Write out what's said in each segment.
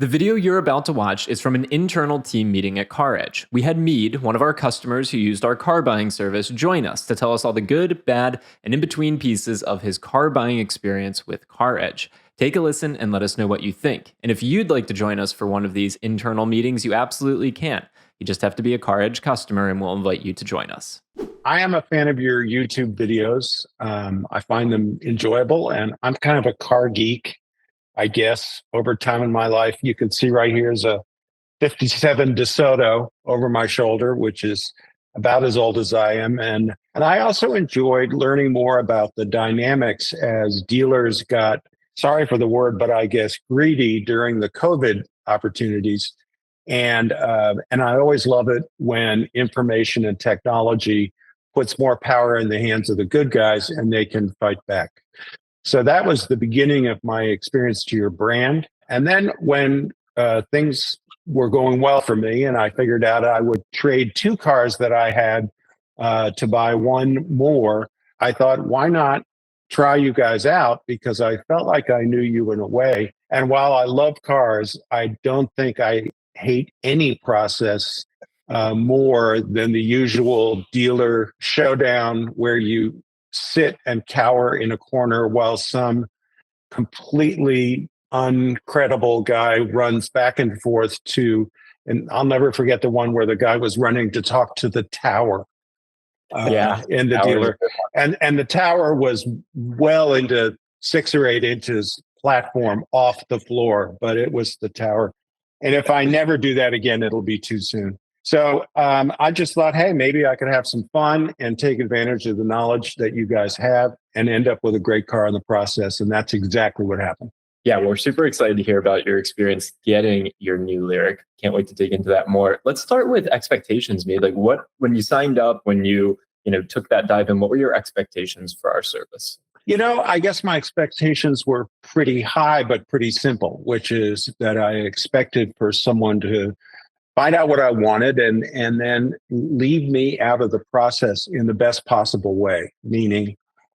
The video you're about to watch is from an internal team meeting at CarEdge. We had Meade, one of our customers who used our car buying service, join us to tell us all the good, bad, and in between pieces of his car buying experience with CarEdge. Take a listen and let us know what you think. And if you'd like to join us for one of these internal meetings, you absolutely can. You just have to be a CarEdge customer and we'll invite you to join us. I am a fan of your YouTube videos. I find them enjoyable, and I'm kind of a car geek, I guess, over time in my life. You can see right here is a 57 DeSoto over my shoulder, which is about as old as I am. And I also enjoyed learning more about the dynamics as dealers got, sorry for the word, but I guess greedy during the COVID opportunities. And I always love it when information and technology puts more power in the hands of the good guys and they can fight back. So that was the beginning of my experience to your brand. And then when things were going well for me and I figured out I would trade two cars that I had to buy one more, I thought, why not try you guys out? Because I felt like I knew you in a way. And while I love cars, I don't think I hate any process more than the usual dealer showdown where you sit and cower in a corner while some completely uncredible guy runs back and forth and I'll never forget the one where the guy was running to talk to the tower in the dealer. And the tower was well into 6 or 8 inches platform off the floor, but it was the tower. And if I never do that again, it'll be too soon. So I just thought, hey, maybe I could have some fun and take advantage of the knowledge that you guys have and end up with a great car in the process. And that's exactly what happened. Yeah, well, we're super excited to hear about your experience getting your new Lyriq. Can't wait to dig into that more. Let's start with expectations, Meade. Like when you signed up, when you took that dive in, what were your expectations for our service? I guess my expectations were pretty high, but pretty simple, which is that I expected for someone to find out what I wanted and then leave me out of the process in the best possible way, meaning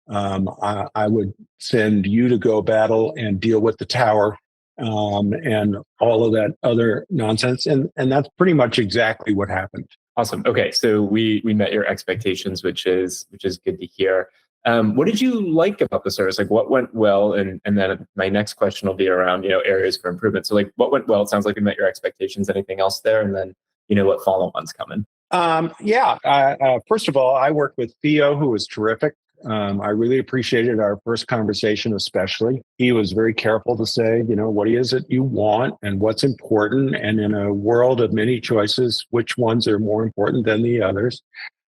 I would send you to go battle and deal with the tower and all of that other nonsense. And that's pretty much exactly what happened. Awesome. Okay. So we met your expectations, which is good to hear. What did you like about the service? Like what went well? And then my next question will be around, areas for improvement. So like what went well? It sounds like you met your expectations. Anything else there? And then, what follow-ons coming? First of all, I worked with Theo, who was terrific. I really appreciated our first conversation, especially. He was very careful to say, what is it you want and what's important? And in a world of many choices, which ones are more important than the others?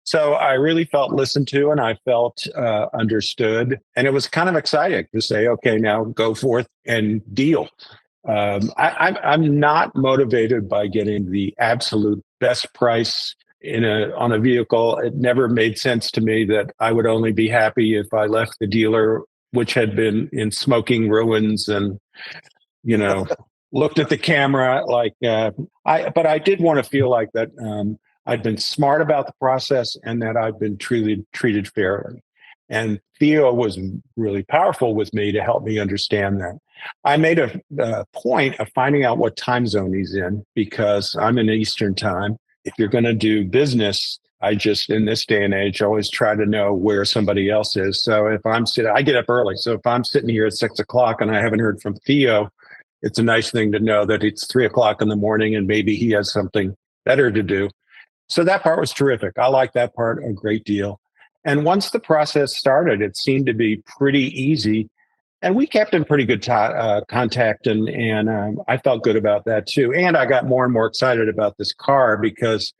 So I really felt listened to and I felt understood. And it was kind of exciting to say, okay, now go forth and deal. I'm not motivated by getting the absolute best price on a vehicle. It never made sense to me that I would only be happy if I left the dealer, which had been in smoking ruins and, looked at the camera but I did want to feel like that I'd been smart about the process and that I've been treated fairly. And Theo was really powerful with me to help me understand that. I made a point of finding out what time zone he's in because I'm in Eastern time. If you're going to do business, I just, in this day and age, always try to know where somebody else is. So if I get up early. So if I'm sitting here at 6 o'clock and I haven't heard from Theo, it's a nice thing to know that it's 3 o'clock in the morning and maybe he has something better to do. So that part was terrific. I like that part a great deal. And once the process started, it seemed to be pretty easy. And we kept in pretty good contact. And I felt good about that too. And I got more and more excited about this car because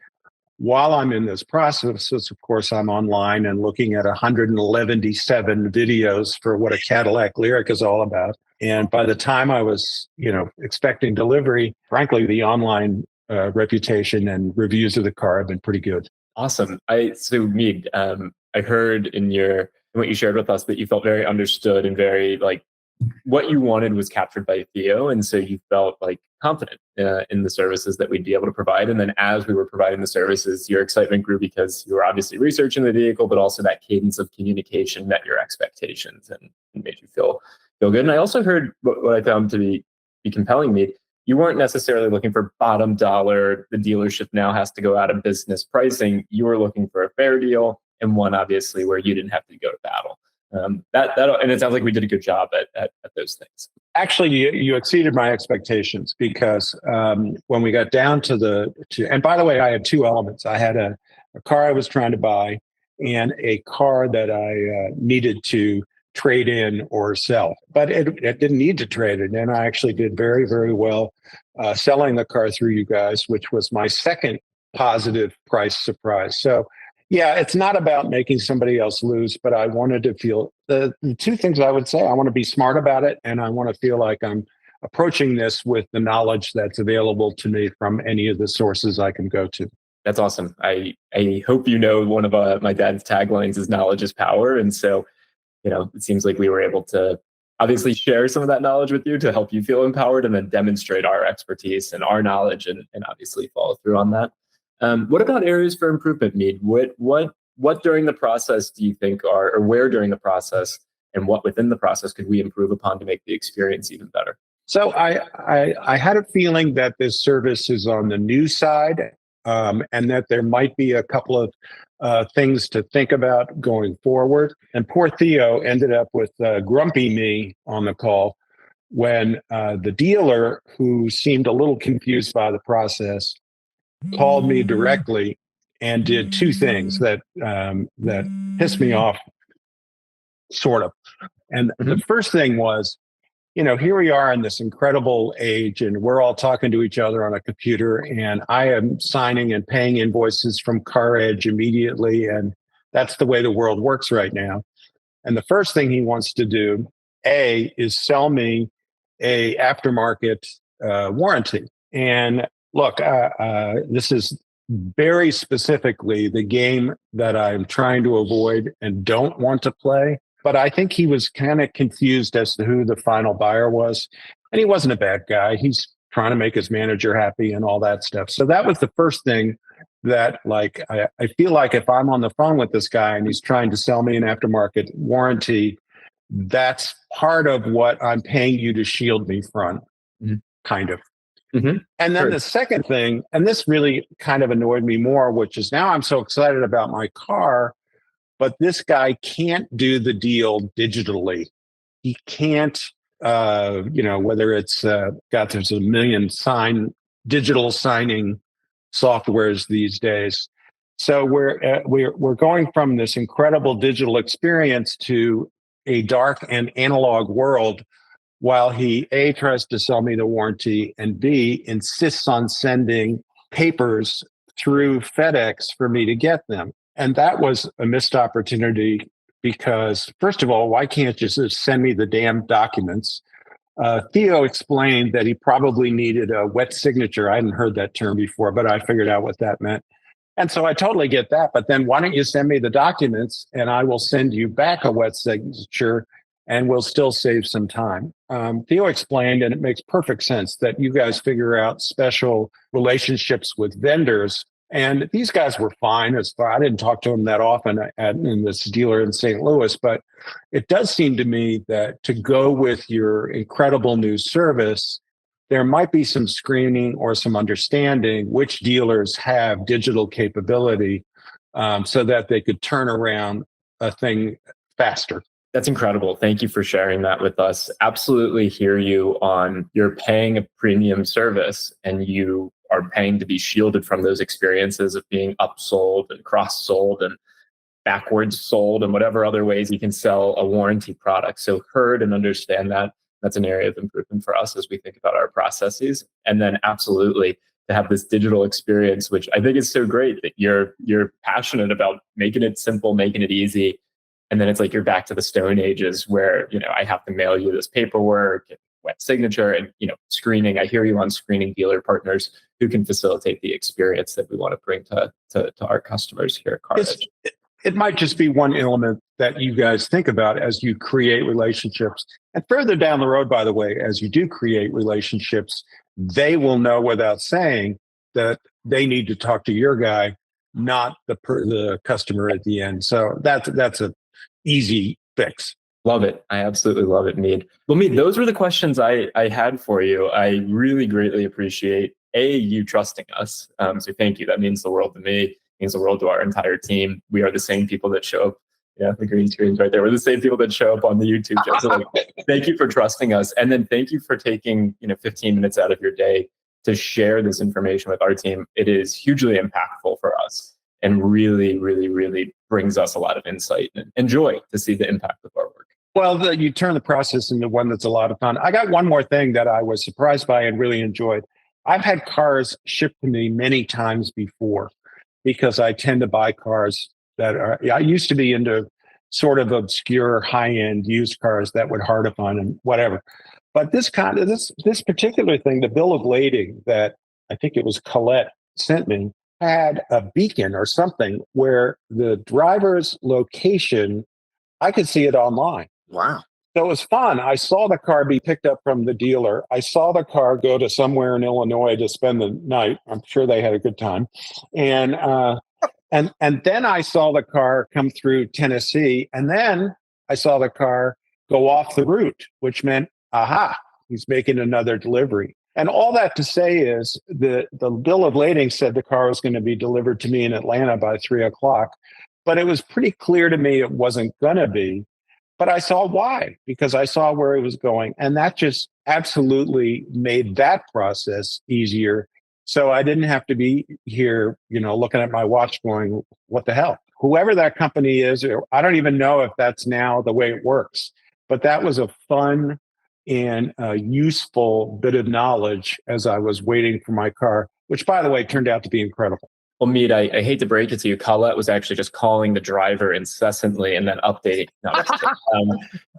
while I'm in this process, of course, I'm online and looking at 177 videos for what a Cadillac Lyriq is all about. And by the time I was, expecting delivery, frankly, the online reputation and reviews of the car have been pretty good. Awesome. So Meade, I heard in what you shared with us that you felt very understood and very what you wanted was captured by Theo. And so you felt confident in the services that we'd be able to provide. And then as we were providing the services, your excitement grew because you were obviously researching the vehicle, but also that cadence of communication met your expectations and made you feel good. And I also heard what I found to be compelling me. you weren't necessarily looking for bottom dollar, the dealership now has to go out of business pricing. You were looking for a fair deal, and one obviously where you didn't have to go to battle. And it sounds like we did a good job at those things. Actually, you exceeded my expectations because when we got down and by the way, I had two elements. I had a car I was trying to buy and a car that I needed to trade in or sell, but it didn't need to trade it in. I actually did very, very well selling the car through you guys, which was my second positive price surprise. So yeah, it's not about making somebody else lose, but I wanted to feel the two things I would say. I want to be smart about it, and I want to feel like I'm approaching this with the knowledge that's available to me from any of the sources I can go to. That's awesome. I hope you know one of my dad's taglines is knowledge is power. And so, it seems like we were able to obviously share some of that knowledge with you to help you feel empowered and then demonstrate our expertise and our knowledge and obviously follow through on that. What about areas for improvement, Meade? What during the process do you think or where during the process and what within the process could we improve upon to make the experience even better? So I had a feeling that this service is on the new side, and that there might be a couple of things to think about going forward. And poor Theo ended up with grumpy me on the call when the dealer, who seemed a little confused by the process, called me directly and did two things that pissed me off, sort of. And the first thing was, here we are in this incredible age, and we're all talking to each other on a computer, and I am signing and paying invoices from CarEdge immediately, and that's the way the world works right now. And the first thing he wants to do, is sell me a aftermarket warranty. And look, this is very specifically the game that I'm trying to avoid and don't want to play. But I think he was kind of confused as to who the final buyer was. And he wasn't a bad guy. He's trying to make his manager happy and all that stuff. So that was the first thing that, like, I feel like if I'm on the phone with this guy and he's trying to sell me an aftermarket warranty, that's part of what I'm paying you to shield me from, kind of. Mm-hmm. And then the second thing, and this really kind of annoyed me more, which is now I'm so excited about my car, but this guy can't do the deal digitally. He can't, whether it's there's a million digital signing softwares these days. So we're going from this incredible digital experience to a dark and analog world, while he A, tries to sell me the warranty, and B, insists on sending papers through FedEx for me to get them. And that was a missed opportunity because, first of all, why can't you just send me the damn documents? Theo explained that he probably needed a wet signature. I hadn't heard that term before, but I figured out what that meant. And so I totally get that. But then why don't you send me the documents and I will send you back a wet signature and we'll still save some time. Theo explained, and it makes perfect sense, that you guys figure out special relationships with vendors. And these guys were fine. I didn't talk to them that often in this dealer in St. Louis, but it does seem to me that to go with your incredible new service, there might be some screening or some understanding which dealers have digital capability so that they could turn around a thing faster. That's incredible. Thank you for sharing that with us. Absolutely hear you on you're paying a premium service and you are paying to be shielded from those experiences of being upsold and cross-sold and backwards sold and whatever other ways you can sell a warranty product. So heard and understand that. That's an area of improvement for us as we think about our processes. And then absolutely to have this digital experience, which I think is so great that you're passionate about making it simple, making it easy. And then it's like you're back to the Stone Ages where, I have to mail you this paperwork, wet signature, and, screening. I hear you on screening dealer partners who can facilitate the experience that we want to bring to our customers here at CarEdge. It might just be one element that you guys think about as you create relationships. And further down the road, by the way, as you do create relationships, they will know without saying that they need to talk to your guy, not the customer at the end. So that's a easy fix. Love it. I absolutely love it, Meade. Well, Meade, those were the questions I had for you. I really greatly appreciate you trusting us. So thank you. That means the world to me. It means the world to our entire team. We are the same people that show up. Yeah, the green screen's right there. We're the same people that show up on the YouTube channel. So thank you for trusting us, and then thank you for taking 15 minutes out of your day to share this information with our team. It is hugely impactful for us, and really, really, really brings us a lot of insight and joy to see the impact of our work. Well, you turn the process into one that's a lot of fun. I got one more thing that I was surprised by and really enjoyed. I've had cars shipped to me many times before because I tend to buy cars that are, I used to be into sort of obscure high-end used cars that would hard to find and whatever. But this particular thing, the bill of lading that I think it was Colette sent me, had a beacon or something where the driver's location, I could see it online. Wow. So it was fun. I saw the car be picked up from the dealer. I saw the car go to somewhere in Illinois to spend the night. I'm sure they had a good time. And then I saw the car come through Tennessee. And then I saw the car go off the route, which meant, aha, he's making another delivery. And all that to say is the bill of lading said the car was going to be delivered to me in Atlanta by 3:00. But it was pretty clear to me it wasn't going to be. But I saw why, because I saw where it was going. And that just absolutely made that process easier. So I didn't have to be here, looking at my watch going, what the hell? Whoever that company is, I don't even know if that's now the way it works. But that was a fun and useful bit of knowledge as I was waiting for my car, which, by the way, turned out to be incredible. Well, Meade, I hate to break it to you. Colette was actually just calling the driver incessantly and then updating. No,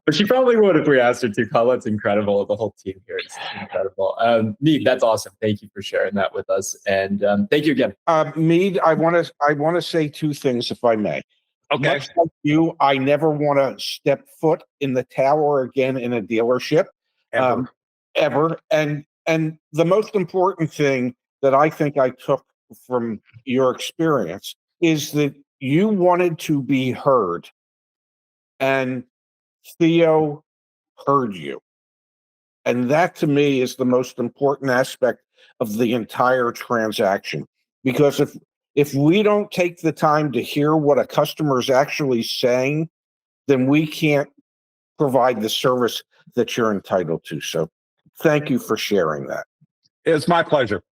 but she probably would if we asked her to. Colette's incredible. The whole team here is incredible. Meade, that's awesome. Thank you for sharing that with us. And thank you again. Meade, I want to say two things, if I may. Okay. Much like you, I never want to step foot in the tower again in a dealership. Ever. And the most important thing that I think I took from your experience is that you wanted to be heard, and Theo heard you. And that to me is the most important aspect of the entire transaction, because if we don't take the time to hear what a customer is actually saying, then we can't provide the service that you're entitled to. So thank you for sharing that. It's my pleasure.